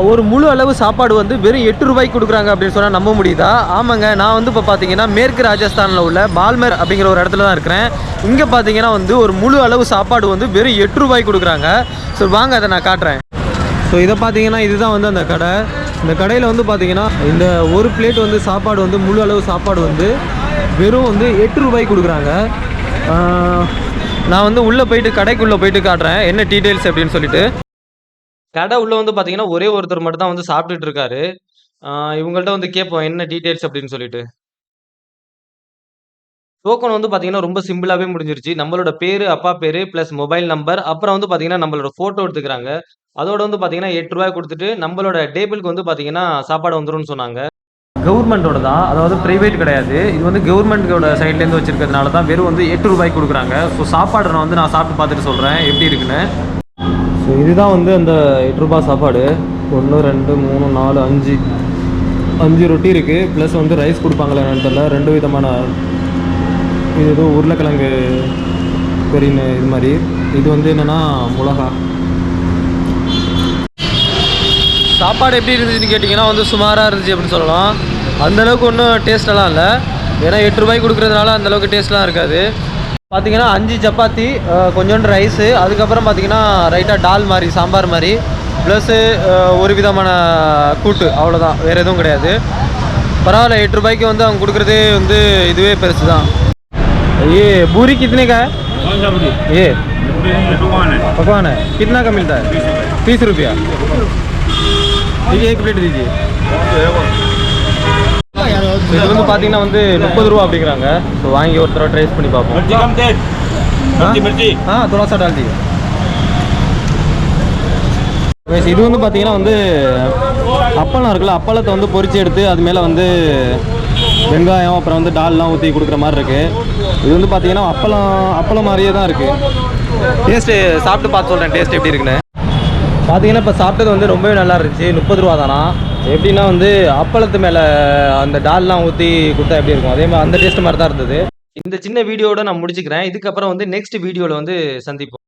ஒரு முழு அளவு சாப்பாடு வந்து வெறும் 8 ரூபாய்க்கு கொடுக்குறாங்க அப்படின்னு சொன்னால் நம்ப முடியுதா? ஆமாங்க, நான் வந்து இப்போ பார்த்தீங்கன்னா மேற்கு ராஜஸ்தானில் உள்ள பால்மேர் அப்படிங்கிற ஒரு இடத்துல தான் இருக்கிறேன். இங்கே பார்த்தீங்கன்னா வந்து ஒரு முழு அளவு சாப்பாடு வந்து வெறும் 8 ரூபாய்க்கு கொடுக்குறாங்க. ஸோ வாங்க அதை நான் காட்டுறேன். ஸோ இதை பார்த்தீங்கன்னா இதுதான் வந்து அந்த கடை. இந்த கடையில் வந்து பார்த்தீங்கன்னா இந்த ஒரு பிளேட் வந்து சாப்பாடு வந்து முழு அளவு சாப்பாடு வந்து வெறும் வந்து 8 ரூபாய்க்கு கொடுக்குறாங்க. நான் வந்து உள்ளே போயிட்டு கடைக்குள்ளே போயிட்டு காட்டுறேன் என்ன டீட்டெயில்ஸ் அப்படின்னு சொல்லிட்டு. கடை உள்ள வந்து பார்த்தீங்கன்னா ஒரே ஒருத்தர் மட்டும் தான் வந்து சாப்பிட்டுட்டு இருக்காரு. இவங்கள்ட்ட வந்து கேட்போம் என்ன டீட்டெயில்ஸ் அப்படின்னு சொல்லிட்டு. டோக்கன் வந்து பார்த்தீங்கன்னா ரொம்ப சிம்பிளாவே முடிஞ்சிருச்சு. நம்மளோட பேரு, அப்பா பேரு பிளஸ் மொபைல் நம்பர் அப்புறம் வந்து பார்த்தீங்கன்னா நம்மளோட ஃபோட்டோ எடுத்துக்கிறாங்க. அதோட வந்து பார்த்தீங்கன்னா ரூ. 8 குடுத்துட்டு நம்மளோட டேபிளுக்கு வந்து பார்த்தீங்கன்னா சாப்பாடு வந்துரும்னு சொன்னாங்க. கவர்மெண்ட்டோட தான். அதாவது பிரைவேட் கிடையாது. இது வந்து கவர்மெண்ட்டோட சைட்லேருந்து வச்சிருக்கிறதுனால தான் வெறும் வந்து ரூ. 8 குடுக்குறாங்க. ஸோ சாப்பாடு நான் சாப்பிட்டு பார்த்துட்டு சொல்றேன் எப்படி இருக்குன்னு. ஸோ இதுதான் வந்து அந்த ரூ. 8 சாப்பாடு. 1, 2, 3, 4, 5 ரொட்டி இருக்குது. ப்ளஸ் வந்து ரைஸ் கொடுப்பாங்களே என்னன்னு தெரியல. 2 விதமான இது ஏதோ உருளைக்கிழங்கு பெரின்னு இது மாதிரி. இது வந்து என்னென்னா மிளகா. சாப்பாடு எப்படி இருந்துச்சுன்னு கேட்டிங்கன்னா வந்து சுமாராக இருந்துச்சு அப்படின்னு சொல்லலாம். அந்தளவுக்கு ஒன்றும் டேஸ்ட்டெல்லாம் இல்லை. ஏன்னா ரூ. 8 கொடுக்குறதுனால அந்தளவுக்கு டேஸ்ட்லாம் இருக்காது. பார்த்தீங்கன்னா 5 சப்பாத்தி, கொஞ்சோண்டு ரைஸு, அதுக்கப்புறம் பார்த்தீங்கன்னா ரைட்டாக டால் மாதிரி சாம்பார் மாதிரி ப்ளஸ்ஸு ஒரு விதமான கூட்டு, அவ்வளோதான். வேறு எதுவும் கிடையாது. பரவாயில்ல, ரூ. 8 வந்து அவங்க கொடுக்குறதே வந்து இதுவே பெருசு தான். ये पूरी कितने का है? ये पकवान है। कितना का मिलता है? 30 रुपया। ठीक है, 1 प्लेट दीजिए. இது வந்து பார்த்தீங்கன்னா வந்து ₹30 அப்படிங்கிறாங்க. ஸோ வாங்கி ஒரு தடவை ட்ரைஸ் பண்ணி பார்ப்போம். थोड़ा सा डाल दीजिए. இது வந்து பார்த்தீங்கன்னா வந்து அப்பளம் இருக்குல்ல, அப்பளத்தை வந்து பொரிச்சு எடுத்து அது மேலே வந்து வெங்காயம் அப்புறம் வந்து டால்லாம் ஊற்றி கொடுக்குற மாதிரி இருக்குது. இது வந்து பார்த்தீங்கன்னா அப்பளம் மாதிரியே தான் இருக்குது. டேஸ்ட்டு சாப்பிட்டு பார்த்து சொல்கிறேன் டேஸ்ட் எப்படி இருக்குன்னு. பார்த்தீங்கன்னா இப்போ சாப்பிட்டது வந்து ரொம்பவே நல்லா இருந்துச்சு. ₹30 தானா. எப்படின்னா வந்து அப்பளத்து மேலே அந்த டால்லாம் ஊற்றி கொடுத்தா எப்படி இருக்கும் அதே மாதிரி அந்த டேஸ்ட் மாதிரி தான் இருந்தது. இந்த சின்ன வீடியோட நான் முடிச்சுக்கிறேன். இதுக்கப்புறம் வந்து நெக்ஸ்ட் வீடியோவில் வந்து சந்திப்போம்.